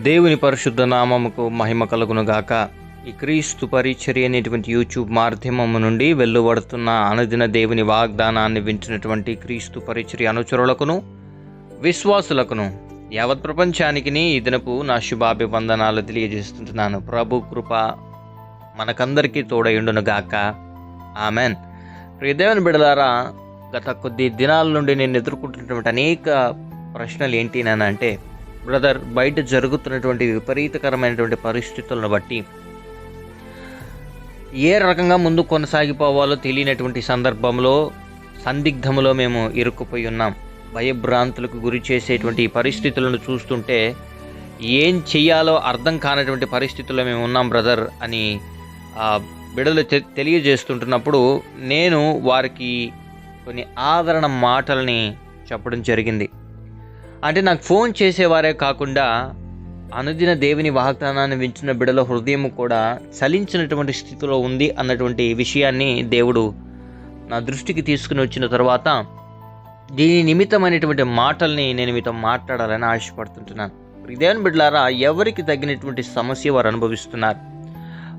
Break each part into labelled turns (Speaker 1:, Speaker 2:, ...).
Speaker 1: దేవుని పరిశుద్ధ నామముకు మహిమ కలుగునుగాక. ఈ క్రీస్తు పరిచర్య అనేటువంటి యూట్యూబ్ మాధ్యమము నుండి వెలువడుతున్న అనుదిన దేవుని వాగ్దానాన్ని వింటున్నటువంటి క్రీస్తు పరిచర్య అనుచరులకును విశ్వాసులకును యావత్ ప్రపంచానికి ఈ దినపు నా శుభాభివందనాలు తెలియజేస్తుంటున్నాను. ప్రభు కృప మనకందరికీ తోడయుండునుగాక. ఆమెన్. ప్రియ దేవుని బిడ్డలారా, గత కొద్ది దినాల నుండి నేను ఎదుర్కొంటున్నటువంటి అనేక ప్రశ్నలు ఏంటి అంటే, బ్రదర్, బయట జరుగుతున్నటువంటి విపరీతకరమైనటువంటి పరిస్థితులను బట్టి ఏ రకంగా ముందు కొనసాగిపోవాలో తెలియనటువంటి సందర్భంలో సందిగ్ధములో మేము ఇరుక్కుపోయి ఉన్నాం. భయభ్రాంతులకు గురి చేసేటువంటి పరిస్థితులను చూస్తుంటే ఏం చెయ్యాలో అర్థం కానటువంటి పరిస్థితుల్లో మేము ఉన్నాం బ్రదర్ అని బిడ్డలు తెలియజేస్తుంటున్నప్పుడు నేను వారికి కొన్ని ఆదరణ మాటల్ని చెప్పడం జరిగింది. అంటే నాకు ఫోన్ చేసేవారే కాకుండా అనుదిన దేవుని వాగ్దానాన్ని వింటున్న బిడ్డల హృదయం కూడా చలించినటువంటి స్థితిలో ఉంది అన్నటువంటి విషయాన్ని దేవుడు నా దృష్టికి తీసుకుని వచ్చిన తర్వాత దీని నిమిత్తమైనటువంటి మాటల్ని నేను మీతో మాట్లాడాలని ఆశపడుతుంటున్నాను. దేవుని బిడ్డలారా, ఎవరికి తగినటువంటి సమస్య వారు అనుభవిస్తున్నారు.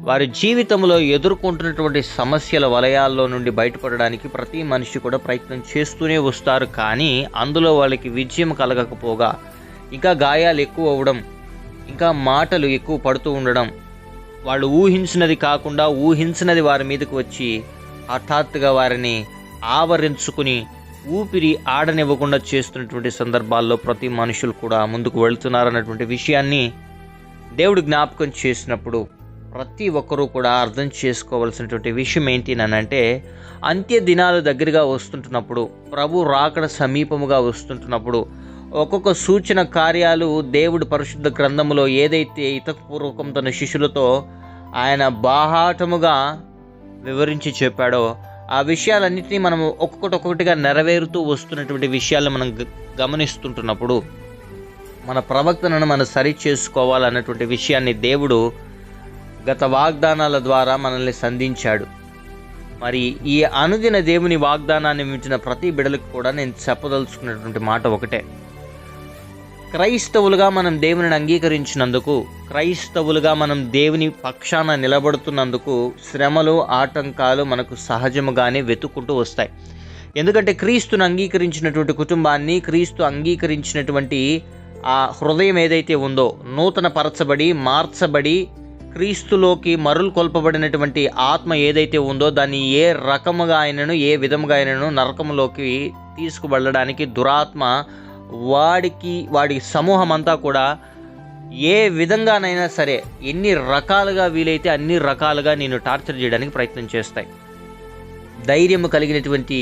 Speaker 1: వారి జీవితంలో ఎదుర్కొంటున్నటువంటి సమస్యల వలయాల్లో నుండి బయటపడడానికి ప్రతి మనిషి కూడా ప్రయత్నం చేస్తూనే వస్తారు. కానీ అందులో వాళ్ళకి విజయం కలగకపోగా ఇంకా గాయాలు ఎక్కువ అవ్వడం, ఇంకా మాటలు ఎక్కువ పడుతూ ఉండడం, వాళ్ళు ఊహించినది కాకుండా ఊహించినది వారి మీదకి వచ్చి హఠాత్తుగా వారిని ఆవరించుకుని ఊపిరి ఆడనివ్వకుండా చేస్తున్నటువంటి సందర్భాల్లో ప్రతి మనుషులు కూడా ముందుకు వెళ్తున్నారన్నటువంటి విషయాన్ని దేవుడు జ్ఞాపకం చేసినప్పుడు ప్రతి ఒక్కరూ కూడా అర్థం చేసుకోవాల్సినటువంటి విషయం ఏంటి అంటే, అంత్య దినాలు దగ్గరగా వస్తుంటున్నప్పుడు, ప్రభు రాకడ సమీపముగా వస్తుంటున్నప్పుడు ఒక్కొక్క సూచన కార్యాలు దేవుడు పరిశుద్ధ గ్రంథములో ఏదైతే ఇతపూర్వకం తన శిష్యులతో ఆయన బాహాటముగా వివరించి చెప్పాడో ఆ విషయాలన్నింటినీ మనం ఒక్కొక్కటిగా నెరవేరుతూ వస్తున్నటువంటి విషయాలను మనం గమనిస్తుంటున్నప్పుడు మన ప్రవక్తనను మనం సరి చేసుకోవాలన్నటువంటి విషయాన్ని దేవుడు గత వాగ్దానాల ద్వారా మనల్ని సంధించాడు. మరి ఈ అనుదిన దేవుని వాగ్దానాన్ని వింటున్న ప్రతి బిడ్డలకు కూడా నేను చెప్పదలుచుకున్నటువంటి మాట ఒకటే. క్రైస్తవులుగా మనం దేవుని అంగీకరించినందుకు, క్రైస్తవులుగా మనం దేవుని పక్షాన నిలబడుతున్నందుకు శ్రమలు, ఆటంకాలు మనకు సహజముగానే వెతుక్కుంటూ వస్తాయి. ఎందుకంటే క్రీస్తును అంగీకరించినటువంటి కుటుంబాన్ని, క్రీస్తు అంగీకరించినటువంటి ఆ హృదయం ఏదైతే ఉందో, నూతన పరచబడి మార్చబడి క్రీస్తులోకి మరులు కొల్పబడినటువంటి ఆత్మ ఏదైతే ఉందో దాన్ని ఏ రకముగా అయినను, ఏ విధముగా అయినను నరకములోకి తీసుకువెళ్ళడానికి దురాత్మ వాడి సమూహం అంతా కూడా ఏ విధంగానైనా సరే ఎన్ని రకాలుగా వీలైతే అన్ని రకాలుగా నేను టార్చర్ చేయడానికి ప్రయత్నం చేస్తాయి. ధైర్యము కలిగినటువంటి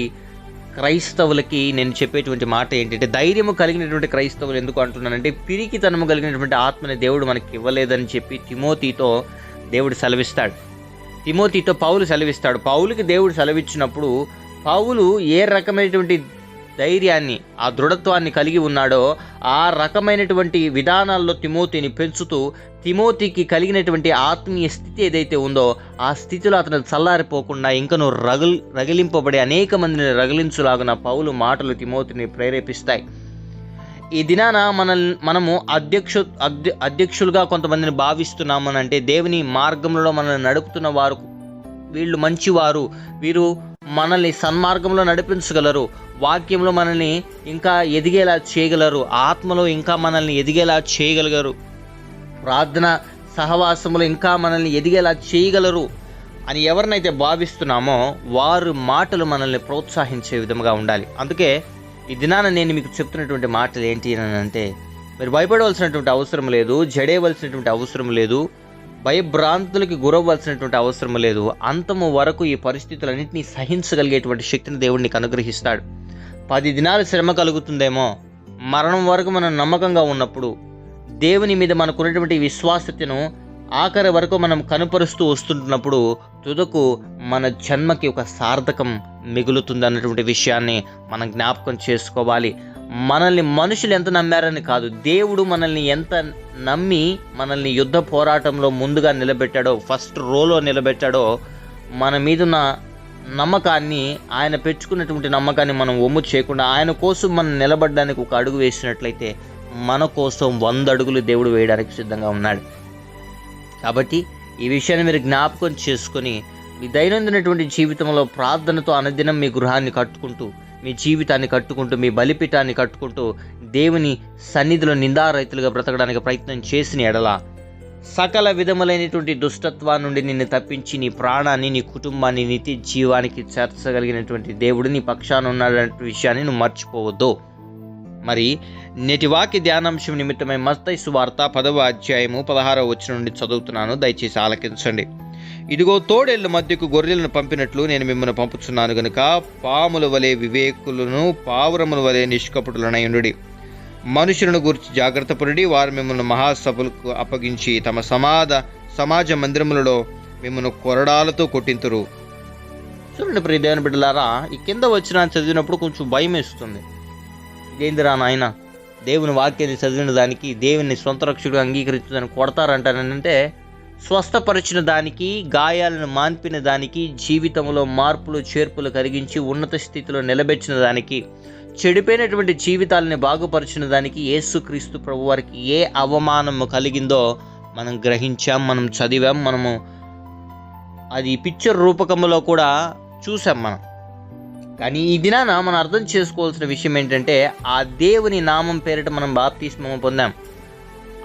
Speaker 1: క్రైస్తవులకి నేను చెప్పేటువంటి మాట ఏంటంటే, ధైర్యము కలిగినటువంటి క్రైస్తవులు ఎందుకు అంటున్నానంటే, పిరికితనము కలిగినటువంటి ఆత్మని దేవుడు మనకి ఇవ్వలేదని చెప్పి తిమోతితో దేవుడు సెలవిస్తాడు. తిమోతితో పౌలు సెలవిస్తాడు. పౌలుకి దేవుడు సెలవిచ్చినప్పుడు పౌలు ఏ రకమైనటువంటి ధైర్యాన్ని, ఆ దృఢత్వాన్ని కలిగి ఉన్నాడో ఆ రకమైనటువంటి విధానాల్లో తిమోతిని పెంచుతూ తిమోతికి కలిగినటువంటి ఆత్మీయ స్థితి ఏదైతే ఉందో ఆ స్థితిలో అతను చల్లారిపోకుండా ఇంకను రగిలింపబడి అనేక మందిని రగిలించులాగున పౌలు మాటలు తిమోతిని ప్రేరేపిస్తాయి. ఈ దినాన మనము అధ్యక్షులుగా కొంతమందిని భావిస్తున్నామనంటే, దేవుని మార్గంలో మనల్ని నడుపుతున్న వారు వీళ్ళు మంచివారు, వీరు మనల్ని సన్మార్గంలో నడిపించగలరు, వాక్యంలో మనల్ని ఇంకా ఎదిగేలా చేయగలరు, ఆత్మలో ఇంకా మనల్ని ఎదిగేలా చేయగలగరు, ప్రార్థన సహవాసములో ఇంకా మనల్ని ఎదిగేలా చేయగలరు అని ఎవరినైతే భావిస్తున్నామో వారు మాటలు మనల్ని ప్రోత్సహించే విధంగా ఉండాలి. అందుకే ఈ దినాన నేను మీకు చెప్తున్నటువంటి మాటలు ఏంటి అంటే, మీరు భయపడవలసినటువంటి అవసరం లేదు, జడేయవలసినటువంటి అవసరం లేదు, భయభ్రాంతులకి గురవ్వాల్సినటువంటి అవసరం లేదు. అంతము వరకు ఈ పరిస్థితులన్నింటినీ సహించగలిగేటువంటి శక్తిని దేవుడు నీకు అనుగ్రహిస్తాడు. 10 దినాలు శ్రమ కలుగుతుందేమో, మరణం వరకు మనం నమ్మకంగా ఉన్నప్పుడు దేవుని మీద మనకున్నటువంటి విశ్వాసతను ఆఖరి వరకు మనం కనుపరుస్తూ వస్తుంటున్నప్పుడు తుదకు మన జన్మకి ఒక సార్థకం మిగులుతుంది అన్నటువంటి విషయాన్ని మనం జ్ఞాపకం చేసుకోవాలి. మనల్ని మనుషులు ఎంత నమ్మారని కాదు, దేవుడు మనల్ని ఎంత నమ్మి మనల్ని యుద్ధ పోరాటంలో ముందుగా నిలబెట్టాడో, ఫస్ట్ రోలో నిలబెట్టాడో, మన మీదున్న నమ్మకాన్ని, ఆయన పెంచుకున్నటువంటి నమ్మకాన్ని మనం ఒమ్ము చేయకుండా ఆయన కోసం మనం నిలబడడానికి ఒక అడుగు వేసినట్లయితే మన కోసం 100 అడుగులు దేవుడు వేయడానికి సిద్ధంగా ఉన్నాడు. కాబట్టి ఈ విషయాన్ని మీరు జ్ఞాపకం చేసుకొని మీ దైనందినటువంటి జీవితంలో ప్రార్థనతో అనుదినం మీ గృహాన్ని కట్టుకుంటూ, మీ జీవితాన్ని కట్టుకుంటూ, మీ బలిపీఠాన్ని కట్టుకుంటూ దేవుని సన్నిధిలో నిందారహితులుగా బ్రతకడానికి ప్రయత్నం చేసిన ఎడల సకల విధములైనటువంటి దుష్టత్వాన్ని నుండి నిన్ను తప్పించి నీ ప్రాణాన్ని, నీ కుటుంబాన్ని నిత్య జీవానికి చేర్చగలిగినటువంటి దేవుడు నీ పక్షాన ఉన్నాడనే విషయాన్ని నువ్వు మర్చిపోవద్దు. మరి నేటి వాక్య ధ్యానాంశం నిమిత్తమై మత్తయి సువార్త 10వ అధ్యాయము 16వ వచనం నుండి చదువుతున్నాను, దయచేసి ఆలకించండి. ఇదిగో తోడేళ్ల మధ్యకు గొర్రెలను పంపినట్లు నేను మిమ్మల్ని పంపుచున్నాను గనుక పాముల వలె వివేకులను, పావురముల వలె నిష్కపటులనై ఉండుడి. మనుషులను గురించి జాగ్రత్త పడి వారు మిమ్మల్ని మహాసభలకు అప్పగించి తమ సమాజ మందిరములలో మిమ్మల్ని కొరడాలతో కొట్టింతురు. చూడండి ప్రియ దేవుని బిడ్డలారా, ఈ కింద వచ్చిన చదివినప్పుడు కొంచెం భయం వేస్తుంది. ఇదేందిరా నాయన, దేవుని వాక్యాన్ని చదివిన దానికి, దేవుని సొంత రక్షకుడు అంగీకరించడానికి కొడతారంటానంటే, స్వస్థపరిచిన దానికి, గాయాలను మాన్పిన దానికి, జీవితంలో మార్పులు చేర్పులు కలిగించి ఉన్నత స్థితిలో నిలబెట్టిన దానికి, చెడిపోయినటువంటి జీవితాలని బాగుపరిచిన దానికి యేసుక్రీస్తు ప్రభు వారికి ఏ అవమానము కలిగిందో మనం గ్రహించాం, మనం చదివాం, మనము అది పిక్చర్ రూపకంలో కూడా చూసాం మనం. కానీ ఈ దినాన మనం అర్థం చేసుకోవాల్సిన విషయం ఏంటంటే, ఆ దేవుని నామం పేరిట మనం బాప్తిస్మము పొందాం.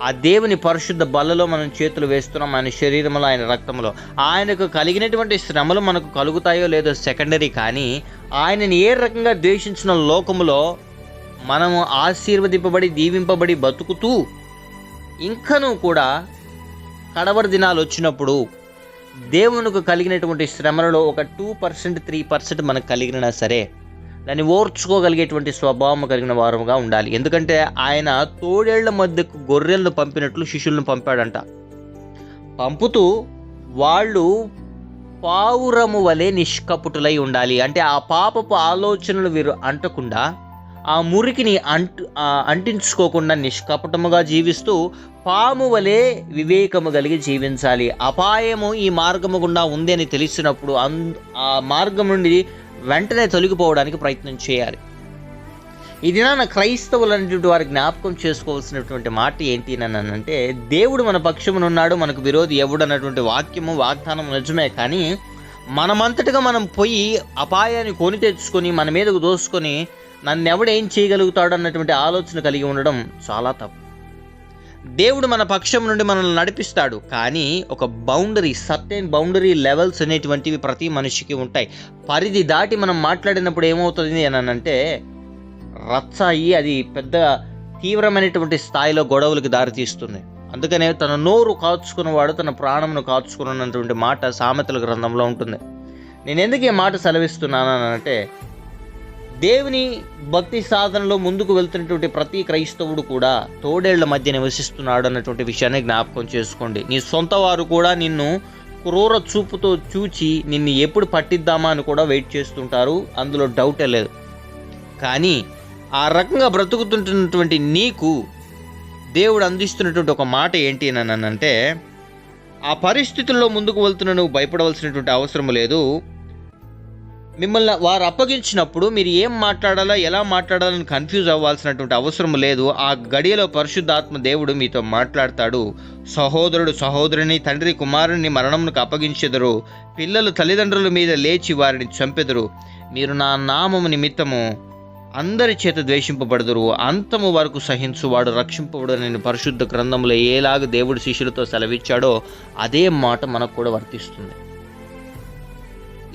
Speaker 1: ఆ దేవుని పరిశుద్ధ బల్లలో మనం చేతులు వేస్తున్నాం, ఆయన శరీరంలో, ఆయన రక్తంలో. ఆయనకు కలిగినటువంటి శ్రమలు మనకు కలుగుతాయో లేదో సెకండరీ, కానీ ఆయనని ఏ రకంగా ద్వేషించిన లోకములో మనము ఆశీర్వదింపబడి, దీవింపబడి బతుకుతూ ఇంకనూ కూడా కడవరి దినాలు వచ్చినప్పుడు దేవునికి కలిగినటువంటి శ్రమలలో ఒక 2%, 3% మనకు కలిగినా సరే దాన్ని ఓర్చుకోగలిగేటువంటి స్వభావం కలిగిన వారముగా ఉండాలి. ఎందుకంటే ఆయన తోడేళ్ల మధ్యకు గొర్రెలను పంపినట్లు శిష్యులను పంపాడంట. పంపుతూ వాళ్ళు పావురము వలె నిష్కపటులై ఉండాలి. అంటే ఆ పాపపు ఆలోచనలు వీరు అంటకుండా, ఆ మురికిని అంటించుకోకుండా నిష్కపటముగా జీవిస్తూ పాము వలె వివేకము కలిగి జీవించాలి. అపాయము ఈ మార్గము గుండా ఉంది అని తెలిసినప్పుడు ఆ మార్గం నుండి వెంటనే తొలగిపోవడానికి ప్రయత్నం చేయాలి. ఈ దినాన క్రైస్తవులు అనేటువంటి వారి జ్ఞాపకం చేసుకోవాల్సినటువంటి మాట ఏంటి అని అంటే, దేవుడు మన పక్షమునున్నాడు, మనకు విరోధి ఎవడు అన్నటువంటి వాగ్దానం నిజమే. కానీ మనమంతటిగా మనం పోయి అపాయాన్ని కొని తెచ్చుకొని మన మీదకు దోసుకొని నన్ను ఎవడేం చేయగలుగుతాడు అన్నటువంటి ఆలోచన కలిగి ఉండడం చాలా తప్పు. దేవుడు మన పక్షం నుండి మనల్ని నడిపిస్తాడు, కానీ ఒక సర్టెన్ బౌండరీ లెవెల్స్ అనేటువంటివి ప్రతి మనిషికి ఉంటాయి. పరిధి దాటి మనం మాట్లాడినప్పుడు ఏమవుతుంది అని అంటే రచ్చ అయ్యి అది పెద్ద తీవ్రమైనటువంటి స్థాయిలో గొడవలకు దారితీస్తుంది. అందుకనే తన నోరు కాచుకున్నవాడు తన ప్రాణమును కాచుకున్నటువంటి మాట సామెతల గ్రంథంలో ఉంటుంది. నేను ఎందుకు ఈ మాట సెలవిస్తున్నాను అంటే, దేవుని భక్తి సాధనలో ముందుకు వెళ్తున్నటువంటి ప్రతి క్రైస్తవుడు కూడా తోడేళ్ల మధ్య నివసిస్తున్నాడు అన్నటువంటి విషయాన్ని జ్ఞాపకం చేసుకోండి. నీ సొంత వారు కూడా నిన్ను క్రూర చూపుతో చూచి నిన్ను ఎప్పుడు పట్టిద్దామా అని కూడా వెయిట్ చేస్తుంటారు, అందులో డౌటే లేదు. కానీ ఆ రకంగా బ్రతుకుతుంటున్నటువంటి నీకు దేవుడు అందిస్తున్నటువంటి ఒక మాట ఏంటి అని అంటే, ఆ పరిస్థితుల్లో ముందుకు వెళ్తున్న నువ్వు భయపడవలసినటువంటి అవసరం లేదు. మిమ్మల్ని వారు అప్పగించినప్పుడు మీరు ఏం మాట్లాడాలో, ఎలా మాట్లాడాలని కన్ఫ్యూజ్ అవ్వాల్సినటువంటి అవసరం లేదు. ఆ గడియలో పరిశుద్ధాత్మ దేవుడు మీతో మాట్లాడతాడు. సహోదరుడు సహోదరుని, తండ్రి కుమారుని మరణమునకు అప్పగించెదరు, పిల్లలు తల్లిదండ్రుల మీద లేచి వారిని చంపెదరు. మీరు నా నామము నిమిత్తము అందరి చేత ద్వేషింపబడదురు, అంతము వరకు సహించువాడు రక్షింపబడు నేను పరిశుద్ధ గ్రంథంలో ఏలాగ దేవుడు శిష్యులతో సెలవిచ్చాడో అదే మాట మనకు కూడా వర్తిస్తుంది.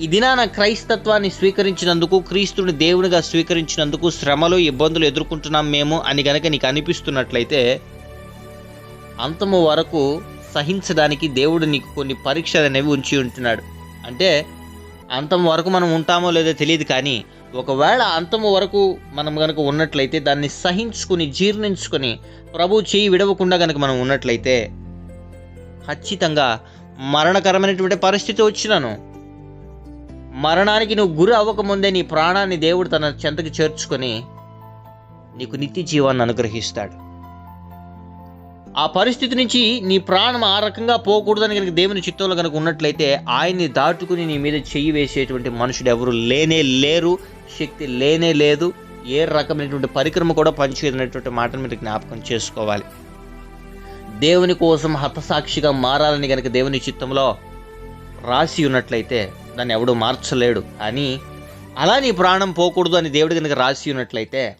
Speaker 1: ఈ దినాన క్రైస్తత్వాన్ని స్వీకరించినందుకు, క్రీస్తుని దేవునిగా స్వీకరించినందుకు శ్రమలు, ఇబ్బందులు ఎదుర్కొంటున్నాం మేము అని గనక నీకు అనిపిస్తున్నట్లయితే, అంతము వరకు సహించడానికి దేవుడు నీకు కొన్ని పరీక్షలు అనేవి ఉంచి ఉంటున్నాడు. అంటే అంతం వరకు మనం ఉంటామో లేదో తెలియదు, కానీ ఒకవేళ అంతము వరకు మనం కనుక ఉన్నట్లయితే దాన్ని సహించుకుని జీర్ణించుకొని ప్రభు చేయి విడవకుండా కనుక మనం ఉన్నట్లయితే ఖచ్చితంగా మరణకరమైనటువంటి పరిస్థితి వచ్చినాను మరణానికి నువ్వు గురి అవ్వకముందే నీ ప్రాణాన్ని దేవుడు తన చెంతకు చేర్చుకొని నీకు నిత్య జీవాన్ని అనుగ్రహిస్తాడు. ఆ పరిస్థితి నుంచి నీ ప్రాణం ఆ రకంగా పోకూడదని కనుక దేవుని చిత్తంలో కనుక ఉన్నట్లయితే ఆయన్ని దాటుకుని నీ మీద చెయ్యి వేసేటువంటి మనుషుడు ఎవరు లేనే లేరు, శక్తి లేనే లేదు. ఏ రకమైనటువంటి పరికరమ కూడా పనిచేయనటువంటి మాటను మీరు జ్ఞాపకం చేసుకోవాలి. దేవుని కోసం హతసాక్షిగా మారాలని కనుక దేవుని చిత్తంలో రాసి ఉన్నట్లయితే దాన్ని ఎవడు మార్చలేడు. కానీ అలా నీ ప్రాణం పోకూడదు అని దేవుడు కనుక రాసి ఉన్నట్లయితే,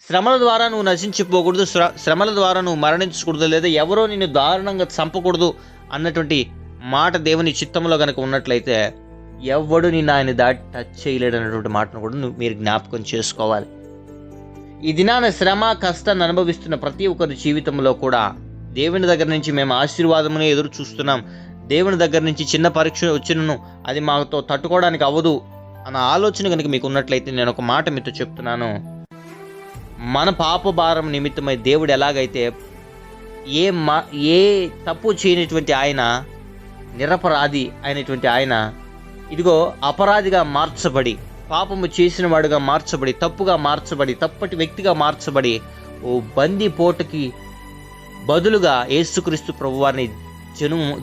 Speaker 1: శ్రమల ద్వారా నువ్వు నశించిపోకూడదు, శ్రమల ద్వారా నువ్వు మరణించకూడదు, లేదా ఎవరో నిన్ను దారుణంగా చంపకూడదు అన్నటువంటి మాట దేవుని చిత్తంలో కనుక ఉన్నట్లయితే ఎవడు నిన్ను ఆయన దాటి టచ్ చేయలేడు అన్నటువంటి మాటను కూడా మీరు జ్ఞాపకం చేసుకోవాలి. ఈ దినాన శ్రమ కష్టాన్ని అనుభవిస్తున్న ప్రతి ఒక్కరి జీవితంలో కూడా దేవుని దగ్గర నుంచి మేము ఆశీర్వాదమునే ఎదురు చూస్తున్నాం, దేవుని దగ్గర నుంచి చిన్న పరీక్ష వచ్చినను అది మాతో తట్టుకోవడానికి అవ్వదు అన్న ఆలోచన కనుక మీకు ఉన్నట్లయితే నేను ఒక మాట మీతో చెప్తున్నాను. మన పాప భారం నిమిత్తమై దేవుడు ఎలాగైతే ఏ తప్పు చేయనటువంటి ఆయన, నిరపరాధి అయినటువంటి ఆయన ఇదిగో అపరాధిగా మార్చబడి, పాపము చేసిన వాడుగా మార్చబడి, తప్పుగా మార్చబడి, తప్పటి వ్యక్తిగా మార్చబడి ఓ బందీ పోటుకి బదులుగా యేసుక్రీస్తు ప్రభువారిని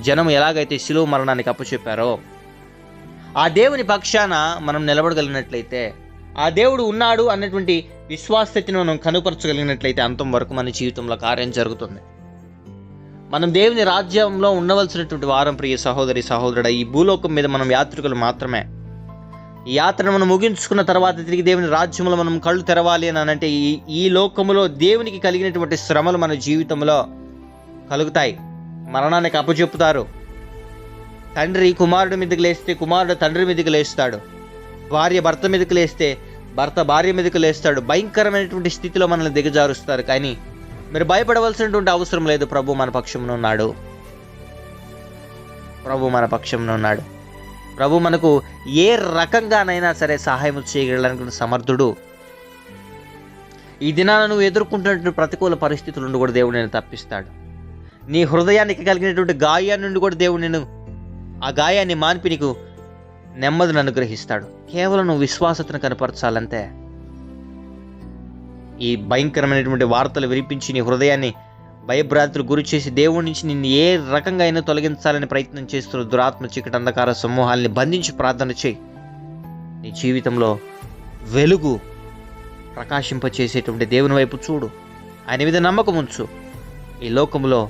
Speaker 1: జనం ఎలాగైతే శిలువ మరణానికి అప్పచెప్పారో ఆ దేవుని పక్షాన మనం నిలబడగలిగినట్లయితే, ఆ దేవుడు ఉన్నాడు అన్నటువంటి విశ్వాసతను మనం కనుపరచగలిగినట్లయితే అంతం వరకు మన జీవితంలో కార్యం జరుగుతుంది. మనం దేవుని రాజ్యంలో ఉండవలసినటువంటి వారం ప్రియ సహోదరి సహోదరుడు. ఈ భూలోకం మీద మనం యాత్రికులు మాత్రమే. ఈ యాత్రను మనం ముగించుకున్న తర్వాత తిరిగి దేవుని రాజ్యంలో మనం కళ్ళు తెరవాలి అని అంటే ఈ లోకములో దేవునికి కలిగినటువంటి శ్రమలు మన జీవితంలో కలుగుతాయి. మరణానికి అప్పచెప్పుతారు. తండ్రి కుమారుడి మీదకి లేస్తే కుమారుడు తండ్రి మీదకి లేస్తాడు. భార్య భర్త మీదకి లేస్తే భర్త భార్య మీదకి లేస్తాడు. భయంకరమైనటువంటి స్థితిలో మనల్ని దిగజారుస్తారు. కానీ మీరు భయపడవలసినటువంటి అవసరం లేదు. ప్రభు మన పక్షంలో ఉన్నాడు. ప్రభు మన పక్షంలో ఉన్నాడు. ప్రభు మనకు ఏ రకంగానైనా సరే సహాయం చేయగలడానికి సమర్థుడు. ఈ దినాన నువ్వు ఎదుర్కొంటున్నటువంటి ప్రతికూల పరిస్థితుల నుండి కూడా దేవుడు నేను తప్పిస్తాడు. నీ హృదయానికి కలిగినటువంటి గాయాన్ని నుండి కూడా దేవుడు నేను ఆ గాయాన్ని మాన్పి నీకు నెమ్మదిని అనుగ్రహిస్తాడు. కేవలం నువ్వు విశ్వాసతను కనపరచాలంతే. ఈ భయంకరమైనటువంటి వార్తలు వినిపించి నీ హృదయాన్ని భయభ్రాంతులు గురి చేసి దేవుడి నుంచి నిన్ను ఏ రకంగా అయినా తొలగించాలని ప్రయత్నం చేస్తున్న దురాత్మ చీకటి అంధకార సమూహాల్ని బంధించి ప్రార్థన చేయి. నీ జీవితంలో వెలుగు ప్రకాశింపచేసేటువంటి దేవుని వైపు చూడు. ఆయన మీద నమ్మకం ఉంచు. ఈ లోకంలో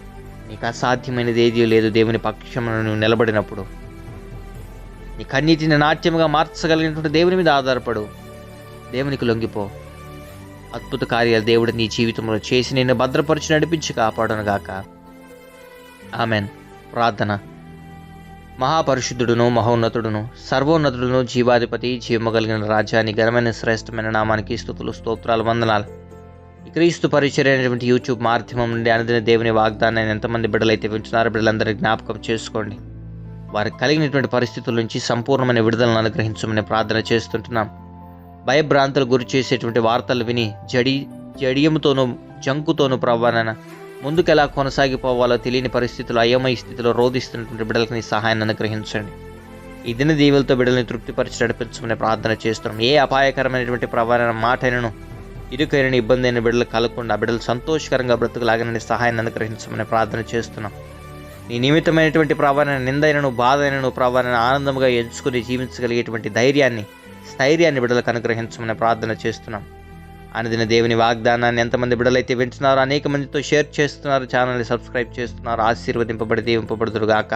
Speaker 1: నీకు అసాధ్యమైనది ఏదీ లేదు. దేవుని పక్షమున నువ్వు నిలబడినప్పుడు నీ కన్నీటిని నాట్యముగా మార్చగలిగినటువంటి దేవుని మీద ఆధారపడు. దేవునికి లొంగిపో. అద్భుత కార్యాలు దేవుడు నీ జీవితంలో చేసి నిన్ను భద్రపరిచి నడిపించి కాపాడునుగాక. ఆమెన్. ప్రార్థన. మహాపరిశుద్ధుడును మహోన్నతుడును సర్వోన్నతుడును జీవాధిపతి జీవము కలిగిన రాజ్యాన్ని ఘనమైన శ్రేష్టమైన నామానికి స్తుతులు స్తోత్రాలు వందనాలు. ఈ క్రీస్తు పరిచర్య అనేటువంటి యూట్యూబ్ మాధ్యమం నుండి అనుదిన దేవుని వాగ్దానాన్ని ఎంతమంది బిడ్డలైతే వింటున్నారో బిడ్డలందరికీ జ్ఞాపకం చేసుకోండి. వారికి కలిగినటువంటి పరిస్థితుల నుంచి సంపూర్ణమైన విడుదలను అనుగ్రహించమని ప్రార్థన చేస్తుంటున్నాం. భయభ్రాంతులు గురి చేసేటువంటి వార్తలు విని జడియముతోనూ జంకుతోనూ ప్రవ్వానైనా ముందుకు ఎలా కొనసాగిపోవాలో తెలియని పరిస్థితుల్లో అయోమయ స్థితిలో రోధిస్తున్నటువంటి బిడ్డలకు నీ సహాయాన్ని అనుగ్రహించండి. ఈ దిన దీవులతో బిడ్డల్ని తృప్తిపరిచి నడిపించమని ప్రార్థన చేస్తున్నాం. ఏ అపాయకరమైనటువంటి ప్రవ్వానైన మాటైనను ఇరుకైన ఇబ్బంది అయిన బిడ్డలు కలగకుండా బిడ్డలు సంతోషకరంగా బ్రతుకులాగనని సహాయాన్ని అనుగ్రహించమని ప్రార్థన చేస్తున్నాం. నీ నిమిత్తమైనటువంటి ప్రవ్వానైన నిందైనను బాధ అయినను ప్రవ్వానైన ఆనందంగా ఎంచుకుని జీవించగలిగేటువంటి స్థైర్యాన్ని బిడ్డలకు అనుగ్రహించమని ప్రార్థన చేస్తున్నాం. అనుదిన దేవుని వాగ్దానాన్ని ఎంతమంది బిడ్డలైతే వింటున్నారో అనేక మందితో షేర్ చేస్తున్నారు, ఛానల్ని సబ్స్క్రైబ్ చేస్తున్నారు. ఆశీర్వదింపబడి దీవింపబడుదురుగాక.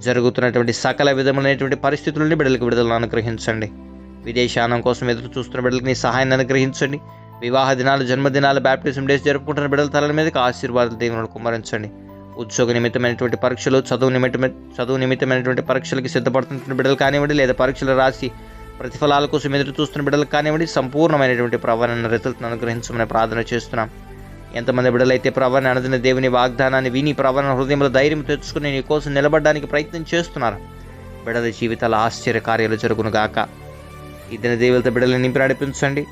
Speaker 1: జరుగుతున్నటువంటి సకల విధములైనటువంటి పరిస్థితుల నుండి బిడ్డలకు విడుదలను అనుగ్రహించండి. విదేశానం కోసం ఎదురు చూస్తున్న బిడ్డలకు నీ సహాయాన్ని అనుగ్రహించండి. వివాహ దినాలు, జన్మదినాలు, బ్యాప్టిజం డేస్ జరుపుకుంటున్న బిడ్డల తలల మీదకి ఆశీర్వాదాలు దేవుని కుమ్మరించండి. ఉద్యోగ నిమిత్తమైనటువంటి పరీక్షలు, చదువు నిమిత్తమైనటువంటి పరీక్షలకి సిద్ధపడుతున్న బిడ్డలు కానివ్వండి, లేదా పరీక్షలు రాసి ప్రతిఫలాల కోసం ఎదురు చూస్తున్న బిడ్డలకు కానివ్వండి, సంపూర్ణమైనటువంటి ప్రవరణ రిజల్ట్ను అనుగ్రహించమని ప్రార్థన చేస్తున్నాం. ఎంతమంది బిడ్డలైతే ప్రవరణ అనుదిన దేవుని వాగ్దానాన్ని విని ప్రవరణ హృదయంలో ధైర్యం తెచ్చుకుని నీ కోసం నిలబడడానికి ప్రయత్నం చేస్తున్నారు. బిడ్డల జీవితాల ఆశ్చర్య కార్యాలు జరుగునుగాక. ఈ దిన దేవులతో బిడ్డలను నింపి నడిపించండి.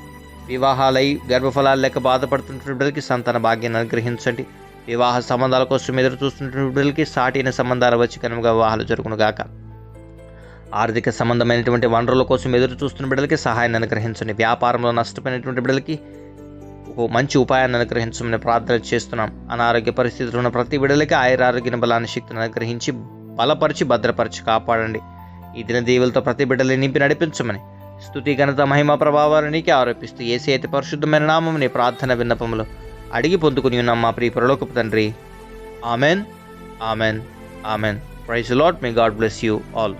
Speaker 1: వివాహాలై గర్భఫలాలు లేక బాధపడుతున్న బిడ్డలకి సంతాన భాగ్యాన్ని అనుగ్రహించండి. వివాహ సంబంధాల కోసం ఎదురు చూస్తున్న బిడ్డలకి సాటిన సంబంధాలు వచ్చి కనుమగా వివాహాలు జరుగునుగాక. ఆర్థిక సంబంధమైనటువంటి వనరుల కోసం ఎదురు చూస్తున్న బిడ్డలకి సహాయాన్ని అనుగ్రహించండి. వ్యాపారంలో నష్టపోయినటువంటి బిడ్డలకి ఒక మంచి ఉపాయాన్ని అనుగ్రహించమని ప్రార్థన చేస్తున్నాం. అనారోగ్య పరిస్థితులు ఉన్న ప్రతి బిడ్డలకి ఆయురారోగ్య బలాన్ని శక్తిని అనుగ్రహించి బలపరిచి భద్రపరిచి కాపాడండి. ఈ దిన దీవులతో ప్రతి బిడ్డల్ని నింపి నడిపించమని స్తుతి ఘనత మహిమ ప్రభావాలు నీకే ఆరోపిస్తూ యేసయ్య అతి పరిశుద్ధమైన నామమున నీ ప్రార్థన విన్నపములు అడిగి పొందుకుని ఉన్నాం మా ప్రియ పరలోకపు తండ్రి. Amen, amen, amen. Praise the Lord. May God bless you all.